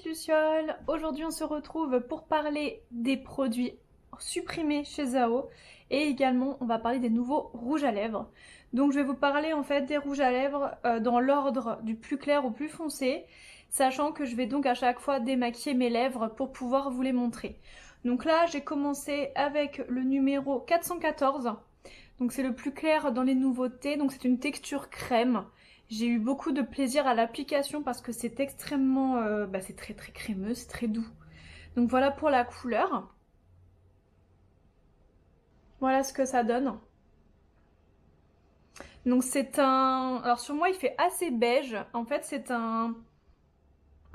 Lucioles, aujourd'hui on se retrouve pour parler des produits supprimés chez Zao et également on va parler des nouveaux rouges à lèvres. Donc je vais vous parler en fait des rouges à lèvres dans l'ordre du plus clair au plus foncé, sachant que je vais donc à chaque fois démaquiller mes lèvres pour pouvoir vous les montrer. Donc là j'ai commencé avec le numéro 414, donc c'est le plus clair dans les nouveautés, donc c'est une texture crème. J'ai eu beaucoup de plaisir à l'application parce que c'est extrêmement... c'est très crémeux, c'est très doux. Donc voilà pour la couleur. Voilà ce que ça donne. Donc c'est un... Alors sur moi il fait assez beige. En fait c'est un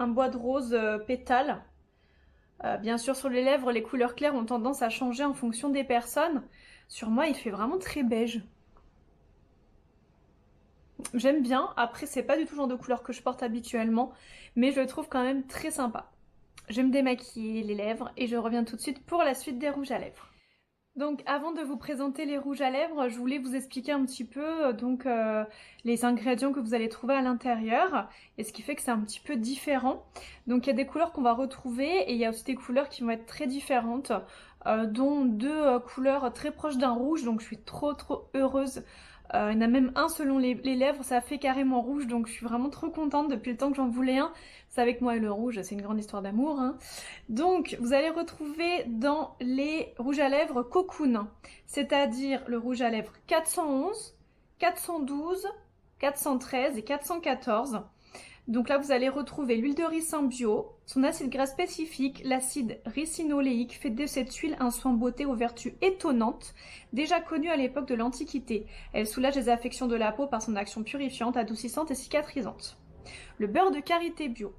bois de rose pétale. Bien sûr sur les lèvres les couleurs claires ont tendance à changer en fonction des personnes. Sur moi il fait vraiment très beige. J'aime bien, après c'est pas du tout le genre de couleur que je porte habituellement, mais je le trouve quand même très sympa. Je vais me démaquiller les lèvres et je reviens tout de suite pour la suite des rouges à lèvres. Donc avant de vous présenter les rouges à lèvres, je voulais vous expliquer un petit peu les ingrédients que vous allez trouver à l'intérieur et ce qui fait que c'est un petit peu différent. Donc il y a des couleurs qu'on va retrouver et il y a aussi des couleurs qui vont être très différentes, dont deux couleurs très proches d'un rouge, donc je suis trop heureuse. Il y en a même un selon les lèvres, ça fait carrément rouge, donc je suis vraiment trop contente depuis le temps que j'en voulais un. C'est avec moi et le rouge, c'est une grande histoire d'amour, hein. Donc vous allez retrouver dans les rouges à lèvres Cocoon, c'est-à-dire le rouge à lèvres 411, 412, 413 et 414. Donc là vous allez retrouver l'huile de ricin bio, son acide gras spécifique, l'acide ricinoléique fait de cette huile un soin beauté aux vertus étonnantes, déjà connu à l'époque de l'Antiquité. Elle soulage les affections de la peau par son action purifiante, adoucissante et cicatrisante. Le beurre de karité bio.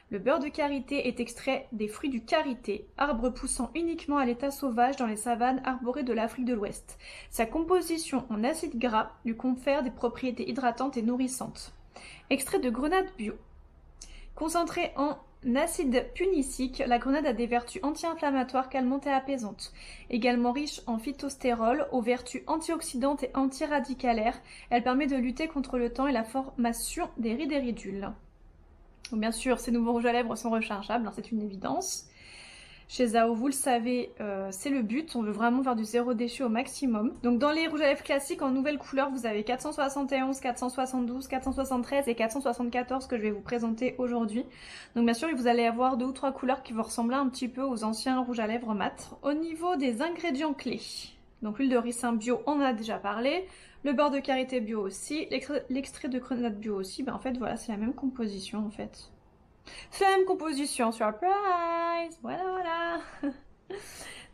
Le beurre de karité est extrait des fruits du karité, arbre poussant uniquement à l'état sauvage dans les savanes arborées de l'Afrique de l'Ouest. Sa composition en acide gras lui confère des propriétés hydratantes et nourrissantes. Extrait de grenade bio. Concentré en acide punicique, la grenade a des vertus anti-inflammatoires, calmantes et apaisantes. Également riche en phytostérol, aux vertus antioxydantes et antiradicalaires, elle permet de lutter contre le temps et la formation des rides et ridules. Donc bien sûr, ces nouveaux rouges à lèvres sont rechargeables, hein, c'est une évidence. Chez Zao, vous le savez, c'est le but, on veut vraiment faire du zéro déchet au maximum. Donc dans les rouges à lèvres classiques en nouvelle couleur, vous avez 471, 472, 473 et 474 que je vais vous présenter aujourd'hui. Donc bien sûr, vous allez avoir 2 ou 3 couleurs qui vont ressembler un petit peu aux anciens rouges à lèvres mat. Au niveau des ingrédients clés, donc l'huile de ricin bio, on en a déjà parlé, le beurre de karité bio aussi, l'extrait de grenade bio aussi, en fait voilà, c'est la même composition en fait. C'est la même composition, surprise. Voilà.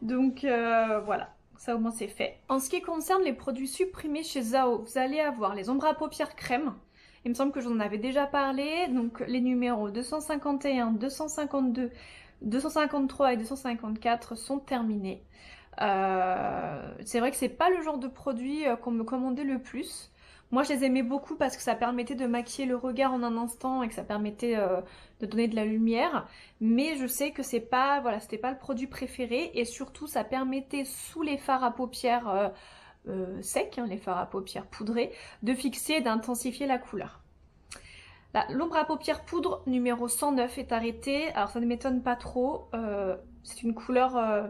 Donc voilà, ça au moins c'est fait. En ce qui concerne les produits supprimés chez Zao, vous allez avoir les ombres à paupières crème. Il me semble que j'en avais déjà parlé. Donc les numéros 251, 252, 253 et 254 sont terminés. C'est vrai que c'est pas le genre de produit qu'on me commandait le plus. Moi je les aimais beaucoup parce que ça permettait de maquiller le regard en un instant et que ça permettait de donner de la lumière, mais je sais que c'est pas, voilà, c'était pas le produit préféré et surtout ça permettait sous les fards à paupières secs, hein, les fards à paupières poudrés, de fixer et d'intensifier la couleur. L'ombre à paupières poudre numéro 109 est arrêtée, alors ça ne m'étonne pas trop, c'est une couleur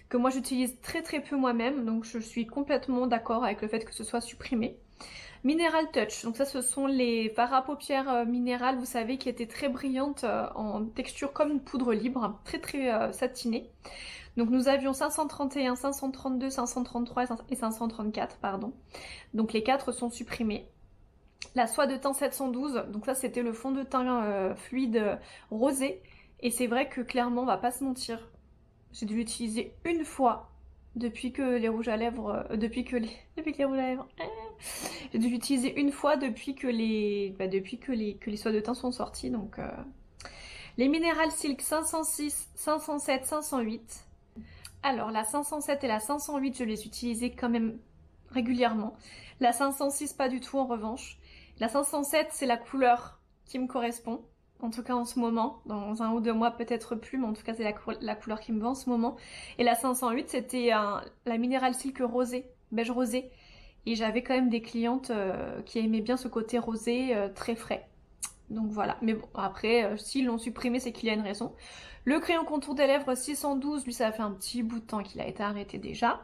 que moi j'utilise très peu moi-même, donc je suis complètement d'accord avec le fait que ce soit supprimé. Mineral Touch, donc ça ce sont les fards à paupières minérales, vous savez, qui étaient très brillantes en texture comme une poudre libre, très satinée. Donc nous avions 531, 532, 533 et 534, pardon. Donc les 4 sont supprimés. La soie de teint 712, donc ça c'était le fond de teint fluide rosé. Et c'est vrai que clairement, on va pas se mentir, j'ai dû l'utiliser une fois depuis que les rouges à lèvres, depuis que les rouges à lèvres, j'ai dû l'utiliser une fois depuis que les soies de teint sont sorties. Donc les Mineral Silk 506, 507, 508. Alors la 507 et la 508, je les utilisais quand même régulièrement. La 506 pas du tout en revanche. La 507 c'est la couleur qui me correspond. En tout cas en ce moment, dans 1 ou 2 mois peut-être plus, mais en tout cas c'est la couleur qui me va en ce moment. Et la 508 c'était la Mineral Silk rosé, beige rosé. Et j'avais quand même des clientes qui aimaient bien ce côté rosé très frais. Donc voilà, mais bon, après, s'ils l'ont supprimé, c'est qu'il y a une raison. Le crayon contour des lèvres 612, lui, ça fait un petit bout de temps qu'il a été arrêté déjà.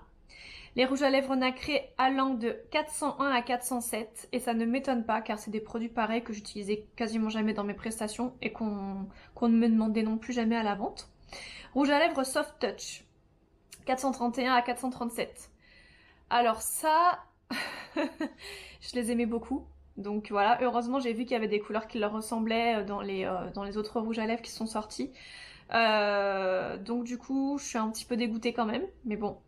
Les rouges à lèvres nacrés allant de 401 à 407, et ça ne m'étonne pas car c'est des produits pareils que j'utilisais quasiment jamais dans mes prestations et qu'on ne me demandait non plus jamais à la vente. Rouge à lèvres Soft Touch, 431 à 437. Alors ça, je les aimais beaucoup. Donc voilà, heureusement j'ai vu qu'il y avait des couleurs qui leur ressemblaient dans les autres rouges à lèvres qui sont sortis. Donc du coup, je suis un petit peu dégoûtée quand même, mais bon.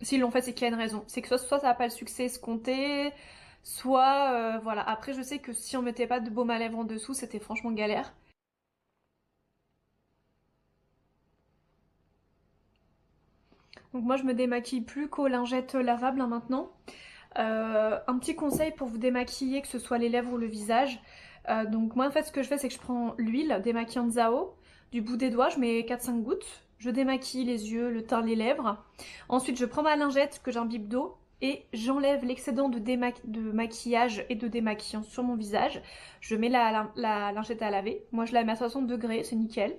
S'ils l'ont fait, c'est qu'il y a une raison. C'est que soit ça n'a pas le succès escompté, soit voilà. Après, je sais que si on mettait pas de baume à lèvres en dessous, c'était franchement galère. Donc moi, je me démaquille plus qu'aux lingettes lavables hein, maintenant. Un petit conseil pour vous démaquiller, que ce soit les lèvres ou le visage. Donc moi, en fait, ce que je fais, c'est que je prends l'huile démaquillante Zao, du bout des doigts, je mets 4-5 gouttes. Je démaquille les yeux, le teint, les lèvres. Ensuite, je prends ma lingette que j'imbibe d'eau et j'enlève l'excédent de maquillage et de démaquillant sur mon visage. Je mets la lingette à laver. Moi, je la mets à 60 degrés, c'est nickel.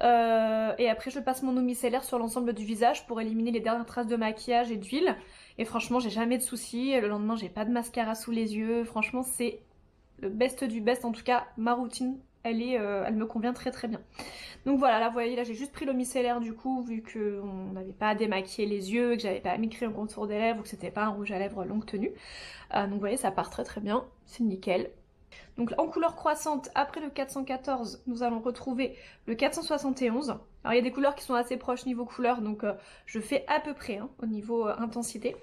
Et après, je passe mon eau micellaire sur l'ensemble du visage pour éliminer les dernières traces de maquillage et d'huile. Et franchement, j'ai jamais de soucis. Le lendemain, j'ai pas de mascara sous les yeux. Franchement, c'est le best du best. En tout cas, ma routine, elle me convient très très bien. Donc voilà, là vous voyez, là j'ai juste pris l'eau micellaire du coup, vu qu'on n'avait pas à démaquiller les yeux, que j'avais pas mis crayon contour des lèvres, ou que c'était pas un rouge à lèvres longue tenue. Donc vous voyez, ça part très très bien, c'est nickel. Donc en couleur croissante, après le 414, nous allons retrouver le 471. Alors il y a des couleurs qui sont assez proches niveau couleur, donc je fais à peu près hein, au niveau intensité.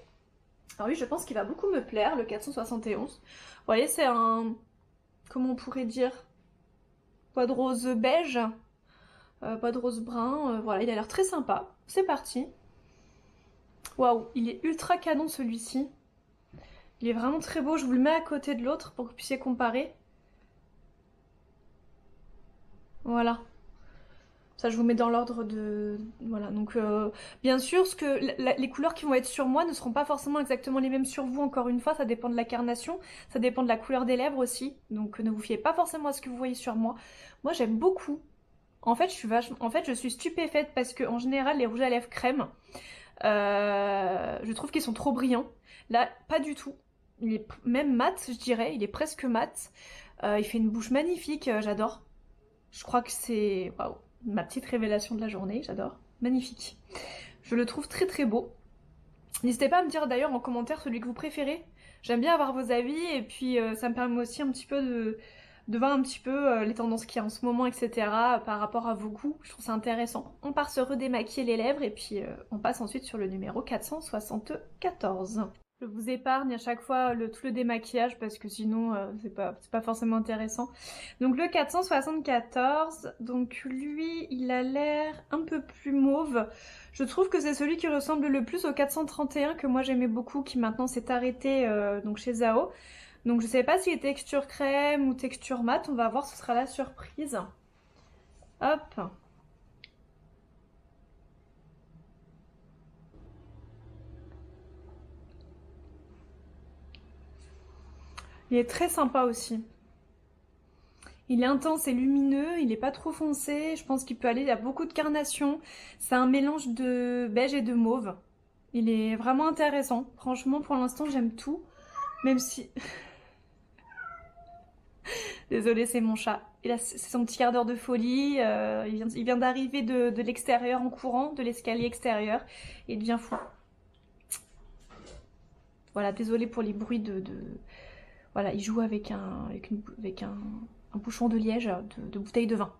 Alors oui, je pense qu'il va beaucoup me plaire, le 471. Vous voyez, c'est un... comment on pourrait dire? Pas de rose beige, pas de rose brun, voilà, il a l'air très sympa. C'est parti. Waouh, il est ultra canon celui-ci. Il est vraiment très beau, je vous le mets à côté de l'autre pour que vous puissiez comparer. Voilà. Ça, je vous mets dans l'ordre de... Voilà, donc bien sûr, les couleurs qui vont être sur moi ne seront pas forcément exactement les mêmes sur vous, encore une fois, ça dépend de la carnation, ça dépend de la couleur des lèvres aussi, donc ne vous fiez pas forcément à ce que vous voyez sur moi. Moi, j'aime beaucoup. En fait, je suis stupéfaite parce que en général, les rouges à lèvres crème, je trouve qu'ils sont trop brillants. Là, pas du tout. Il est même mat, je dirais, il est presque mat. Il fait une bouche magnifique, j'adore. Je crois que c'est... Waouh, ma petite révélation de la journée, j'adore. Magnifique. Je le trouve très très beau. N'hésitez pas à me dire d'ailleurs en commentaire celui que vous préférez. J'aime bien avoir vos avis et puis ça me permet aussi un petit peu de voir un petit peu les tendances qu'il y a en ce moment, etc. par rapport à vos goûts. Je trouve ça intéressant. On part se redémaquiller les lèvres et puis on passe ensuite sur le numéro 474. Je vous épargne à chaque fois tout le démaquillage parce que sinon c'est pas forcément intéressant. Donc le 474, donc lui il a l'air un peu plus mauve. Je trouve que c'est celui qui ressemble le plus au 431 que moi j'aimais beaucoup, qui maintenant s'est arrêté donc chez Zao. Donc je sais pas s'il est texture crème ou texture mat, on va voir, ce sera la surprise. Hop. Il est très sympa aussi. Il est intense et lumineux, il est pas trop foncé, je pense qu'il peut aller à beaucoup de carnation. C'est un mélange de beige et de mauve. Il est vraiment intéressant. Franchement, pour l'instant, j'aime tout. Même si... Désolée, c'est mon chat. C'est son petit quart d'heure de folie. Il vient d'arriver de l'extérieur en courant, de l'escalier extérieur. Et il devient fou. Voilà, désolée pour les bruits Voilà, il joue avec un bouchon de liège de bouteille de vin.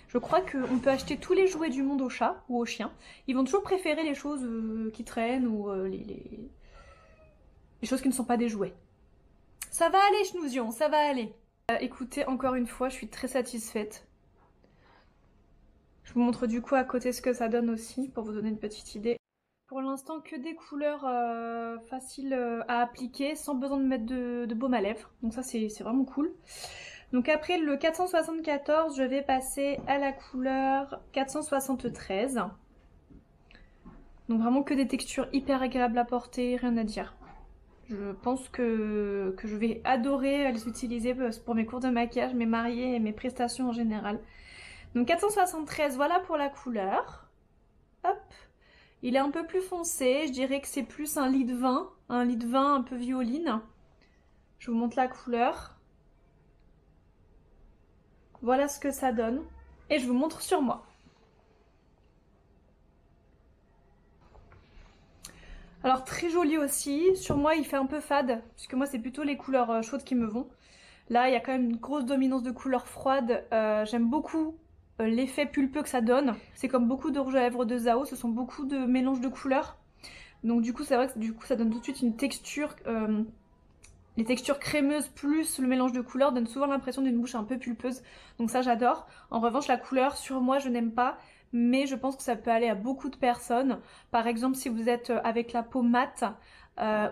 Je crois qu'on peut acheter tous les jouets du monde aux chats ou aux chiens. Ils vont toujours préférer les choses qui traînent ou les choses qui ne sont pas des jouets. Ça va aller, Chnouzion, ça va aller. Écoutez, encore une fois, je suis très satisfaite. Je vous montre du coup à côté ce que ça donne aussi, pour vous donner une petite idée. Pour l'instant, que des couleurs faciles à appliquer, sans besoin de mettre de baume à lèvres. Donc ça, c'est vraiment cool. Donc après le 474, je vais passer à la couleur 473. Donc vraiment que des textures hyper agréables à porter, rien à dire. Je pense que je vais adorer les utiliser pour mes cours de maquillage, mes mariés et mes prestations en général. Donc 473, voilà pour la couleur. Hop. Il est un peu plus foncé, je dirais que c'est plus un lit de vin un peu violine. Je vous montre la couleur. Voilà ce que ça donne. Et je vous montre sur moi. Alors très joli aussi, sur moi il fait un peu fade, puisque moi c'est plutôt les couleurs chaudes qui me vont. Là il y a quand même une grosse dominance de couleurs froides, j'aime beaucoup l'effet pulpeux que ça donne. C'est comme beaucoup de rouge à lèvres de Zao, ce sont beaucoup de mélanges de couleurs. Donc du coup c'est vrai que du coup, ça donne tout de suite une texture, les textures crémeuses plus le mélange de couleurs donnent souvent l'impression d'une bouche un peu pulpeuse. Donc ça j'adore. En revanche la couleur sur moi je n'aime pas. Mais je pense que ça peut aller à beaucoup de personnes. Par exemple, si vous êtes avec la peau mate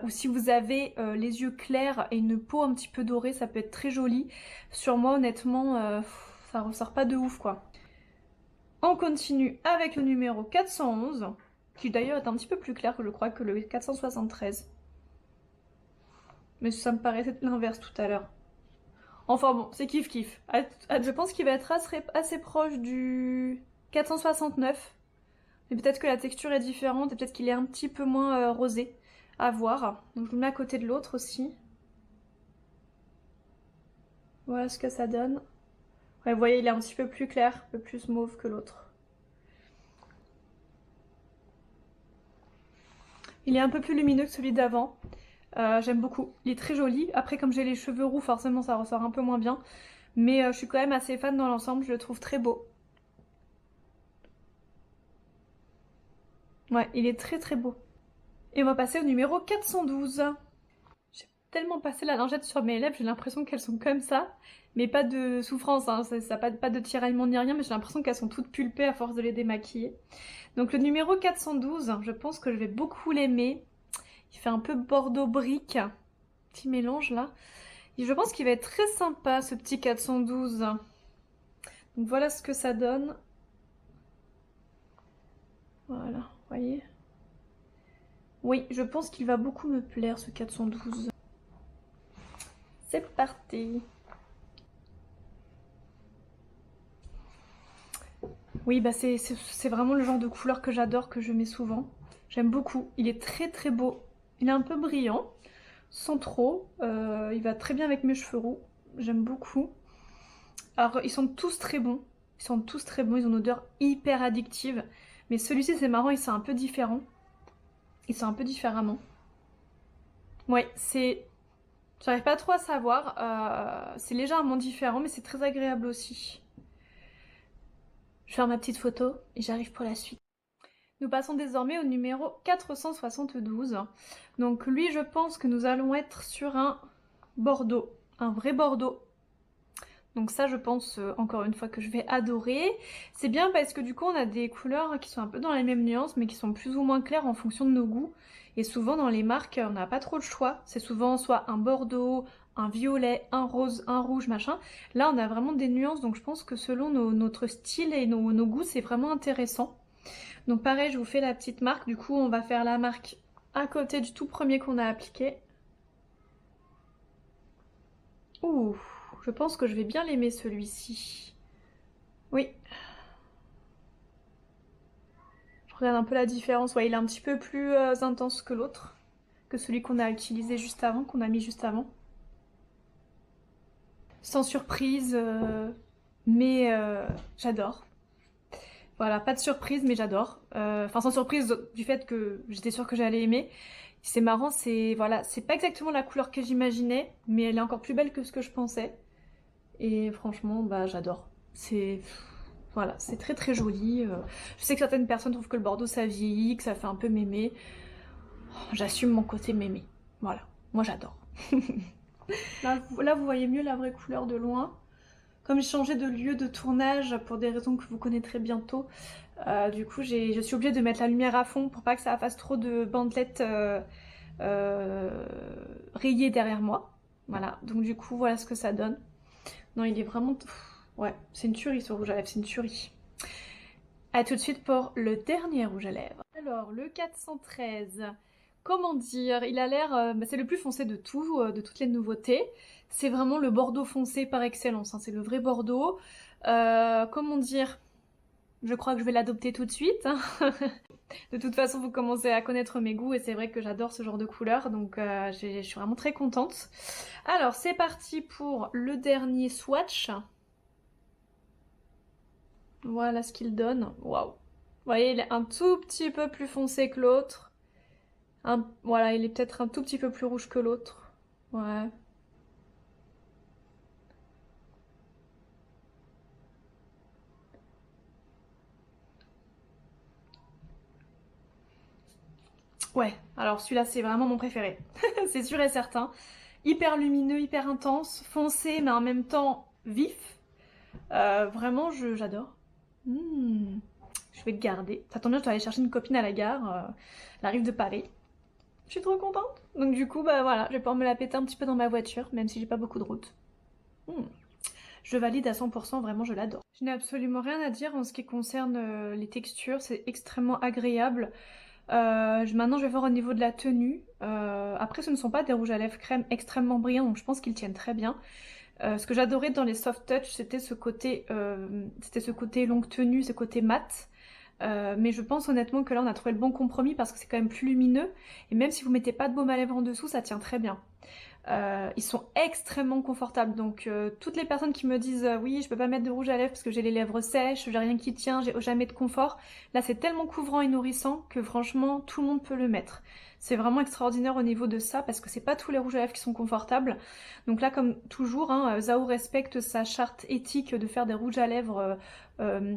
ou si vous avez les yeux clairs et une peau un petit peu dorée, ça peut être très joli. Sur moi, honnêtement, ça ressort pas de ouf, quoi. On continue avec le numéro 411, qui d'ailleurs est un petit peu plus clair que je crois que le 473. Mais ça me paraissait l'inverse tout à l'heure. Enfin bon, c'est kiff kiff. Je pense qu'il va être assez proche du 469. Mais peut-être que la texture est différente et peut-être qu'il est un petit peu moins rosé. À voir. Donc je le mets à côté de l'autre aussi. Voilà ce que ça donne. Ouais, vous voyez, il est un petit peu plus clair, un peu plus mauve que l'autre. Il est un peu plus lumineux que celui d'avant. J'aime beaucoup. Il est très joli. Après, comme j'ai les cheveux roux, forcément ça ressort un peu moins bien. Mais je suis quand même assez fan dans l'ensemble, je le trouve très beau. Ouais, il est très très beau. Et on va passer au numéro 412. J'ai tellement passé la lingette sur mes lèvres, j'ai l'impression qu'elles sont comme ça. Mais pas de souffrance, hein. Ça pas de tiraillement ni rien, mais j'ai l'impression qu'elles sont toutes pulpées à force de les démaquiller. Donc le numéro 412, je pense que je vais beaucoup l'aimer. Il fait un peu bordeaux brique. Petit mélange là. Et je pense qu'il va être très sympa ce petit 412. Donc voilà ce que ça donne. Voilà, vous voyez. Oui, je pense qu'il va beaucoup me plaire ce 412. C'est parti. Oui, bah c'est vraiment le genre de couleur que j'adore, que je mets souvent. J'aime beaucoup. Il est très très beau. Il est un peu brillant, sans trop. Il va très bien avec mes cheveux roux. J'aime beaucoup. Alors, ils sont tous très bons. Ils sont tous très bons. Ils ont une odeur hyper addictive. Mais celui-ci, c'est marrant, il sent un peu différent. Il sent un peu différemment. Ouais, c'est... J'arrive pas trop à savoir. C'est légèrement différent, mais c'est très agréable aussi. Je vais faire ma petite photo et j'arrive pour la suite. Nous passons désormais au numéro 472. Donc lui, je pense que nous allons être sur un bordeaux, un vrai bordeaux. Donc ça, je pense, encore une fois, que je vais adorer. C'est bien parce que du coup, on a des couleurs qui sont un peu dans les mêmes nuances, mais qui sont plus ou moins claires en fonction de nos goûts. Et souvent, dans les marques, on n'a pas trop le choix. C'est souvent soit un bordeaux, un violet, un rose, un rouge, machin. Là, on a vraiment des nuances, donc je pense que selon notre style et nos goûts, c'est vraiment intéressant. Donc pareil, je vous fais la petite marque. Du coup, on va faire la marque à côté du tout premier qu'on a appliqué. Ouh, je pense que je vais bien l'aimer celui-ci. Oui. Je regarde un peu la différence. Ouais, il est un petit peu plus intense que l'autre, que celui qu'on a utilisé juste avant, qu'on a mis juste avant. Sans surprise, mais j'adore. Voilà, pas de surprise, mais j'adore. Enfin, sans surprise du fait que j'étais sûre que j'allais aimer. C'est marrant, c'est voilà, c'est pas exactement la couleur que j'imaginais, mais elle est encore plus belle que ce que je pensais. Et franchement, bah j'adore. C'est voilà, c'est très très joli. Je sais que certaines personnes trouvent que le bordeaux ça vieillit, que ça fait un peu mémé. J'assume mon côté mémé. Voilà, moi j'adore. Là, vous voyez mieux la vraie couleur de loin. Comme j'ai changé de lieu de tournage pour des raisons que vous connaîtrez bientôt, du coup je suis obligée de mettre la lumière à fond pour pas que ça fasse trop de bandelettes rayées derrière moi. Voilà, donc du coup voilà ce que ça donne. Non, il est vraiment... Ouais, c'est une tuerie ce rouge à lèvres, c'est une tuerie. A tout de suite pour le dernier rouge à lèvres. Alors, le 413. comment dire, il a l'air, c'est le plus foncé de tout, de toutes les nouveautés. C'est vraiment le Bordeaux foncé par excellence, hein, c'est le vrai Bordeaux. Comment dire, je crois que je vais l'adopter tout de suite, hein. De toute façon, vous commencez à connaître mes goûts et c'est vrai que j'adore ce genre de couleur, donc je suis vraiment très contente. Alors, c'est parti pour le dernier swatch. Voilà ce qu'il donne. Waouh! Vous voyez, il est un tout petit peu plus foncé que l'autre. Voilà, il est peut-être un tout petit peu plus rouge que l'autre. Ouais. Ouais, alors celui-là c'est vraiment mon préféré. C'est sûr et certain. Hyper lumineux, hyper intense, foncé mais en même temps vif. Vraiment, j'adore. Je vais le garder. Ça tombe bien, je dois aller chercher une copine à la gare. Elle arrive de Paris. Je suis trop contente. Donc du coup, bah voilà, je vais pouvoir me la péter un petit peu dans ma voiture, même si j'ai pas beaucoup de route. Je valide à 100%, vraiment je l'adore. Je n'ai absolument rien à dire en ce qui concerne les textures, c'est extrêmement agréable. Maintenant je vais voir au niveau de la tenue. Après ce ne sont pas des rouges à lèvres crème extrêmement brillants, donc je pense qu'ils tiennent très bien. Ce que j'adorais dans les soft touch, c'était ce côté longue tenue, ce côté mat. Mais je pense honnêtement que là on a trouvé le bon compromis parce que c'est quand même plus lumineux. Et même si vous mettez pas de baume à lèvres en dessous, ça tient très bien. Ils sont extrêmement confortables, donc toutes les personnes qui me disent oui je peux pas mettre de rouge à lèvres parce que j'ai les lèvres sèches, j'ai rien qui tient, j'ai jamais de confort, là c'est tellement couvrant et nourrissant que franchement tout le monde peut le mettre. C'est vraiment extraordinaire au niveau de ça parce que c'est pas tous les rouges à lèvres qui sont confortables. Donc là comme toujours, hein, Zao respecte sa charte éthique de faire des rouges à lèvres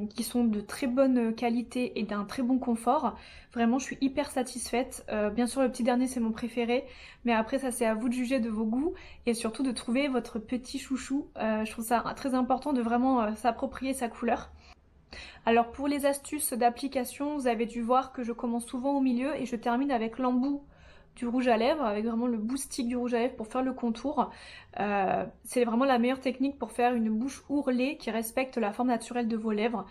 qui sont de très bonne qualité et d'un très bon confort. Vraiment je suis hyper satisfaite. Bien sûr le petit dernier c'est mon préféré, mais après ça c'est à vous de juger de vos goûts et surtout de trouver votre petit chouchou. Je trouve ça très important de vraiment s'approprier sa couleur. Alors pour les astuces d'application, vous avez dû voir que je commence souvent au milieu et je termine avec l'embout du rouge à lèvres, avec vraiment le bout stick du rouge à lèvres pour faire le contour. C'est vraiment la meilleure technique pour faire une bouche ourlée qui respecte la forme naturelle de vos lèvres.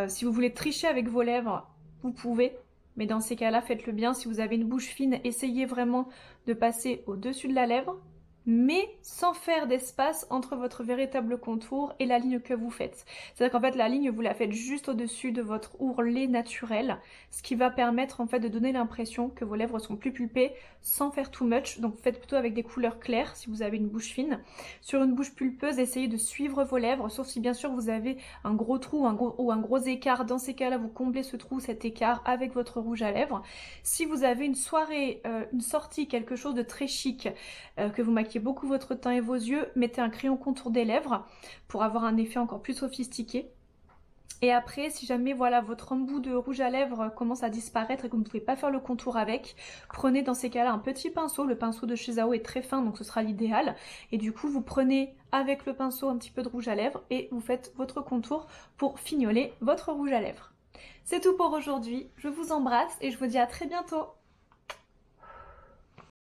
Si vous voulez tricher avec vos lèvres, vous pouvez, mais dans ces cas-là, faites-le bien. Si vous avez une bouche fine, essayez vraiment de passer au-dessus de la lèvre, mais sans faire d'espace entre votre véritable contour et la ligne que vous faites. C'est-à-dire qu'en fait la ligne vous la faites juste au-dessus de votre ourlet naturel, ce qui va permettre en fait de donner l'impression que vos lèvres sont plus pulpées sans faire too much. Donc faites plutôt avec des couleurs claires si vous avez une bouche fine. Sur une bouche pulpeuse, essayez de suivre vos lèvres, sauf si bien sûr vous avez un gros trou ou un gros écart. Dans ces cas-là, vous comblez ce trou, cet écart avec votre rouge à lèvres. Si vous avez une soirée, une sortie, quelque chose de très chic, que vous maquillez beaucoup votre teint et vos yeux, mettez un crayon contour des lèvres pour avoir un effet encore plus sophistiqué. Et après, si jamais voilà votre embout de rouge à lèvres commence à disparaître et que vous ne pouvez pas faire le contour avec, prenez dans ces cas-là un petit pinceau. Le pinceau de chez Zao est très fin, donc ce sera l'idéal. Et du coup, vous prenez avec le pinceau un petit peu de rouge à lèvres et vous faites votre contour pour fignoler votre rouge à lèvres. C'est tout pour aujourd'hui, je vous embrasse et je vous dis à très bientôt.